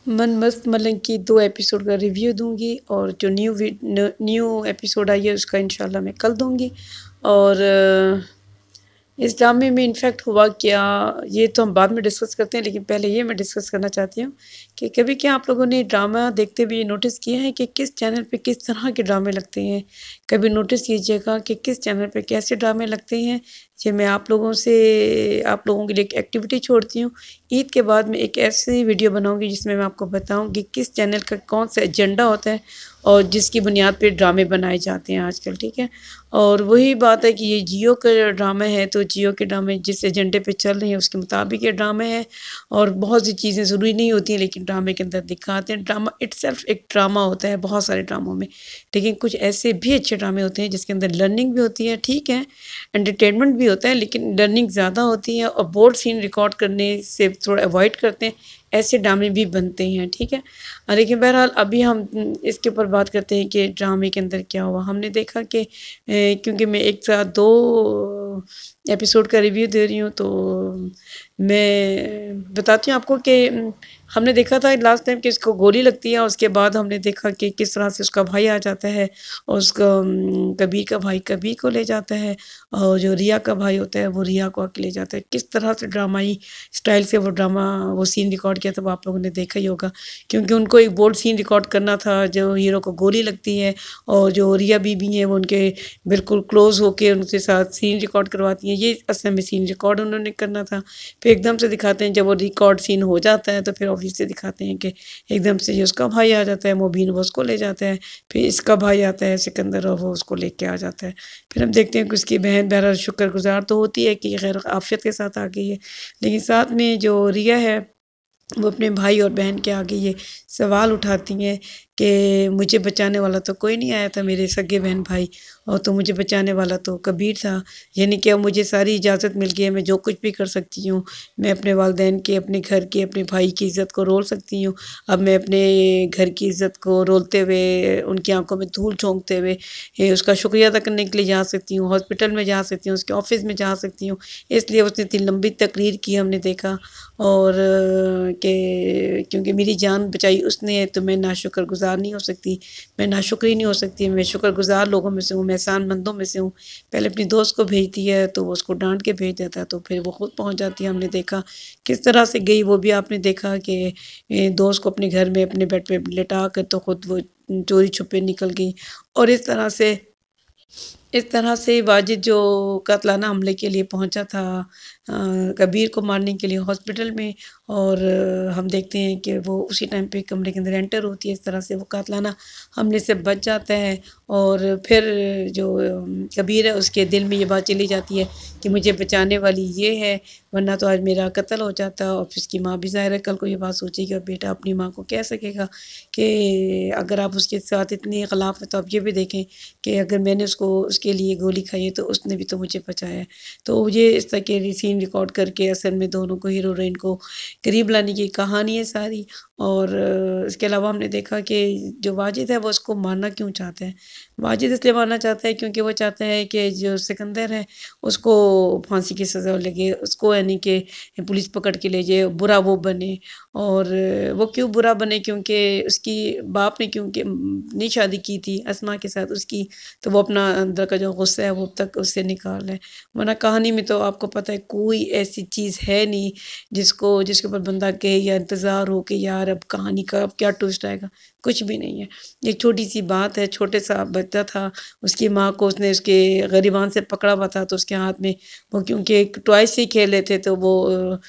मन मस्त मलंग की 2 एपिसोड का रिव्यू दूँगी और जो न्यू एपिसोड आई है उसका इंशाल्लाह मैं कल दूँगी। और इस ड्रामे में इनफैक्ट हुआ क्या, ये तो हम बाद में डिस्कस करते हैं, लेकिन पहले ये मैं डिस्कस करना चाहती हूँ कि कभी क्या आप लोगों ने ड्रामा देखते हुए नोटिस किया है कि किस चैनल पे किस तरह के ड्रामे लगते हैं? कभी नोटिस कीजिएगा कि किस चैनल पे कैसे ड्रामे लगते हैं। ये मैं आप लोगों के लिए एक एक्टिविटी छोड़ती हूँ। ईद के बाद मैं एक ऐसी वीडियो बनाऊँगी जिसमें मैं आपको बताऊँगी किस चैनल का कौन-सा एजेंडा होता है और जिसकी बुनियाद पे ड्रामे बनाए जाते हैं आजकल, ठीक है? और वही बात है कि ये जियो का ड्रामा है, तो जियो के ड्रामे जिस एजेंडे पे चल रहे हैं उसके मुताबिक ये ड्रामे हैं। और बहुत सी चीज़ें ज़रूरी नहीं होती हैं लेकिन ड्रामे के अंदर दिखाते हैं। ड्रामा इटसेल्फ एक ड्रामा होता है बहुत सारे ड्रामों में। लेकिन कुछ ऐसे भी अच्छे ड्रामे होते हैं जिसके अंदर लर्निंग भी होती है, ठीक है, एंटरटेनमेंट भी होता है, लेकिन लर्निंग ज़्यादा होती है और बोल्ड सीन रिकॉर्ड करने से थोड़ा अवॉइड करते हैं। ऐसे ड्रामे भी बनते हैं, ठीक है। लेकिन बहरहाल अभी हम इसके ऊपर बात करते हैं कि ड्रामे के अंदर क्या हुआ। हमने देखा कि क्योंकि मैं एक साथ 2 एपिसोड का रिव्यू दे रही हूँ, तो मैं बताती हूँ आपको कि हमने देखा था लास्ट टाइम कि इसको गोली लगती है और उसके बाद हमने देखा कि किस तरह से उसका भाई आ जाता है और उसका कबीर का भाई कबीर को ले जाता है और जो रिया का भाई होता है वो रिया को आके ले जाता है। किस तरह से ड्रामाई स्टाइल से वो सीन रिकॉर्ड किया था, वो आप लोगों ने देखा ही होगा, क्योंकि उनको एक बोल्ड सीन रिकॉर्ड करना था। जो हीरो को गोली लगती है और जो रिया बीबी है वो उनके बिल्कुल क्लोज होके उनके साथ सीन रिकॉर्ड करवाती हैं। ये असल में सीन रिकॉर्ड उन्होंने करना था। फिर एकदम से दिखाते हैं जब वो रिकॉर्ड सीन हो जाता है तो फिर ऑब्वियसली दिखाते हैं कि एकदम से ये उसका भाई आ जाता है मुबीन, वो उसको ले जाता है। फिर इसका भाई आता है सिकंदर और वो उसको लेके आ जाता है। फिर हम देखते हैं कि उसकी बहन बहरहाल शुक्रगुजार तो होती है कि खैर आफियत के साथ आ गई है, लेकिन साथ में जो रिया है वो अपने भाई और बहन के आगे ये सवाल उठाती हैं कि मुझे बचाने वाला तो कोई नहीं आया था, मेरे सगे बहन भाई, और तो मुझे बचाने वाला तो कबीर था। यानी कि अब मुझे सारी इजाज़त मिल गई है, मैं जो कुछ भी कर सकती हूँ। मैं अपने वालिदैन की, अपने घर की, अपने भाई की इज़्ज़त को रोल सकती हूँ। अब मैं अपने घर की इज़्ज़त को रोलते हुए, उनकी आँखों में धूल झोंकते हुए उसका शुक्रिया अदा करने के लिए जा सकती हूँ, हॉस्पिटल में जा सकती हूँ, उसके ऑफ़िस में जा सकती हूँ। इसलिए उसने इतनी लंबी तकरीर की, हमने देखा। और कि क्योंकि मेरी जान बचाई उसने है तो मैं नाशुक्रगुज़ार नहीं हो सकती, मैं नाशुक्री नहीं हो सकती, मैं शुक्रगुज़ार लोगों में से हूँ, मैं एहसानमंदों में से हूँ। पहले अपनी दोस्त को भेजती है तो वो उसको डाँट के भेज देता है, तो फिर वो खुद पहुँच जाती है। हमने देखा किस तरह से गई, वो भी आपने देखा कि दोस्त को अपने घर में अपने बेड पे लिटा कर तो खुद वो चोरी छुपे निकल गई। और इस तरह से वाजिद जो कातलाना हमले के लिए पहुंचा था कबीर को मारने के लिए हॉस्पिटल में, और हम देखते हैं कि वो उसी टाइम पे कमरे के अंदर एंटर होती है। इस तरह से वो कातलाना हमले से बच जाता है। और फिर जो कबीर है उसके दिल में ये बात चली जाती है कि मुझे बचाने वाली ये है, वरना तो आज मेरा कत्ल हो जाता। और फिर उसकी माँ भी ज़ाहिर है कल को ये बात सोचेगी और बेटा अपनी माँ को कह सकेगा कि अगर आप उसके साथ इतने ख़िलाफ़ हैं तो आप ये भी देखें कि अगर मैंने उसके लिए गोली खाई है तो उसने भी तो मुझे बचाया है। तो ये इस तरह के सीन रिकॉर्ड करके असल में दोनों को, हीरो हीरोइन को करीब लाने की कहानी है सारी। और इसके अलावा हमने देखा कि जो वाजिद है वो उसको मारना क्यों चाहता है। वाजिद इसलिए मारना चाहता है क्योंकि वो चाहता है कि जो सिकंदर है उसको फांसी की सज़ा लगे, उसको यानी कि पुलिस पकड़ के ले जाए, बुरा वो बने। और वो क्यों बुरा बने, क्योंकि उसकी बाप ने क्योंकि नहीं शादी की थी अस्मा के साथ उसकी, तो वो अपना अंदर का जो गुस्सा है वो अब तक उससे निकाल रहा है। वरना कहानी में तो आपको पता है कोई ऐसी चीज़ है नहीं जिसके ऊपर बंदा कहे या इंतज़ार हो कि यार अब कहानी का अब क्या ट्विस्ट आएगा, कुछ भी नहीं है। एक छोटी-सी बात है, छोटे सा बच्चा था, उसकी माँ को उसने उसके गिरबान से पकड़ा हुआ था, तो उसके हाथ में वो क्योंकि एक टॉय से ही खेल रहे थे, तो वो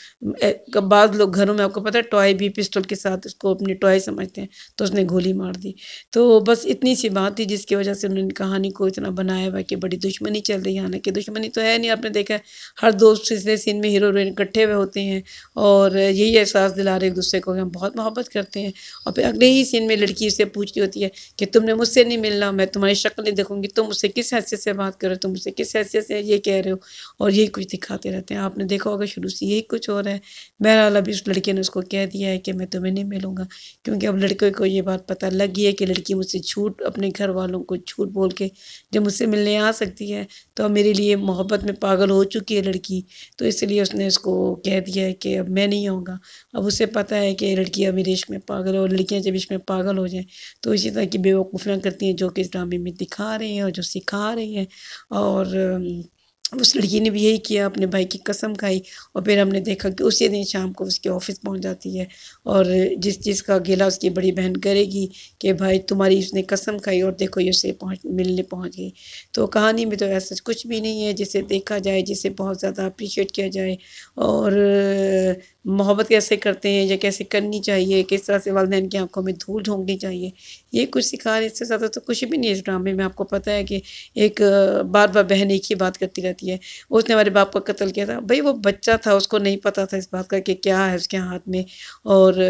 बाज़ लोग घरों में आपको पता है टॉय भी पिस्टल के साथ उसको अपनी टॉय समझते हैं, तो उसने गोली मार दी। तो बस इतनी सी बात थी जिसकी वजह से उन्होंने कहानी को इतना बनाया हुआ कि बड़ी दुश्मनी चल रही है। हालाँकि दुश्मनी तो है नहीं, आपने देखा है हर 2 तीसरे सीन में हीरो हीरोइन इकट्ठे हुए होते हैं और यही एहसास दिला रहे एक-दूसरे को कि हम बहुत मोहब्बत करते हैं। और फिर अगले ही सीन में लड़की उससे पूछ रही होती है कि तुमने मुझसे नहीं मिलना, मैं तुम्हारी शक्ल नहीं देखूँगी, तुम मुझसे किस हैसियत से बात कर रहे हो, तुम मुझसे किस हैसियत से ये कह रहे हो, और यही कुछ दिखाते रहते हैं। आपने देखा होगा शुरू से यही कुछ हो रहा है। बहरहाल अभी उस लड़के ने उसको कह दिया है कि मैं तुम्हें नहीं मिलूँगा, क्योंकि अब लड़के को ये बात पता लग गई है कि लड़की मुझसे झूठ, अपने घर वालों को झूठ बोल के जब मुझसे मिलने आ सकती है, तो अब मेरे लिए मोहब्बत में पागल हो चुकी है लड़की। तो इसलिए उसने उसको कह दिया है कि अब मैं नहीं आऊँगा। अब उसे पता है कि लड़की अब मेरे इश्क में पागल हो, लड़कियाँ जब इश्क में पागल हो जाएँ तो इसी तरह की बेवकूफ़ियाँ करती हैं जो कि इस ड्रामे में दिखा रही हैं और जो सिखा रही हैं। और उस लड़की ने भी यही किया, अपने भाई की कसम खाई और फिर हमने देखा कि उसी दिन शाम को उसके ऑफ़िस पहुँच जाती है और जिस चीज़ का गिला उसकी बड़ी बहन करेगी कि भाई तुम्हारी उसने कसम खाई और देखो ये उससे मिलने पहुँच गई। तो कहानी में तो ऐसा कुछ भी नहीं है जिसे देखा जाए, जिसे बहुत ज़्यादा अप्रिशिएट किया जाए और मोहब्बत कैसे करते हैं या कैसे करनी चाहिए, किस तरह से वालिदैन की आँखों में धूल झोंकनी चाहिए, ये कुछ सिखा रहे हैं। इससे ज़्यादा तो कुछ भी नहीं है इस ड्रामे में। आपको पता है कि एक बार-बार बहन एक ही बात करती रहती है, उसने हमारे बाप का कत्ल किया था। भई वो बच्चा था, उसको नहीं पता था इस बात का कि क्या है उसके हाथ में। और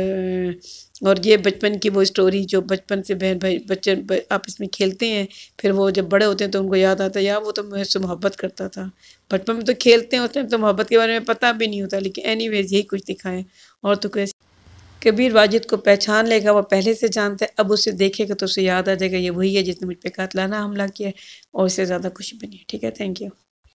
और ये बचपन की वो स्टोरी जो बचपन से बहन भाई बच्चे आपस में खेलते हैं, फिर वो जब बड़े होते हैं तो उनको याद आता है यार वो तो मुझसे मोहब्बत करता था। बचपन में तो खेलते हैं, उस टाइम तो मोहब्बत के बारे में पता भी नहीं होता, लेकिन एनीवेज़ यही कुछ दिखाया है। और तो कैसे कबीर वाजिद को पहचान लेगा, वो पहले से जानता है, अब उसे देखेगा तो उसे याद आ जाएगा ये वही है जिसने मुझ पे कातलाना हमला किया है और इससे ज़्यादा कुछ भी नहीं है। ठीक है, थैंक यू।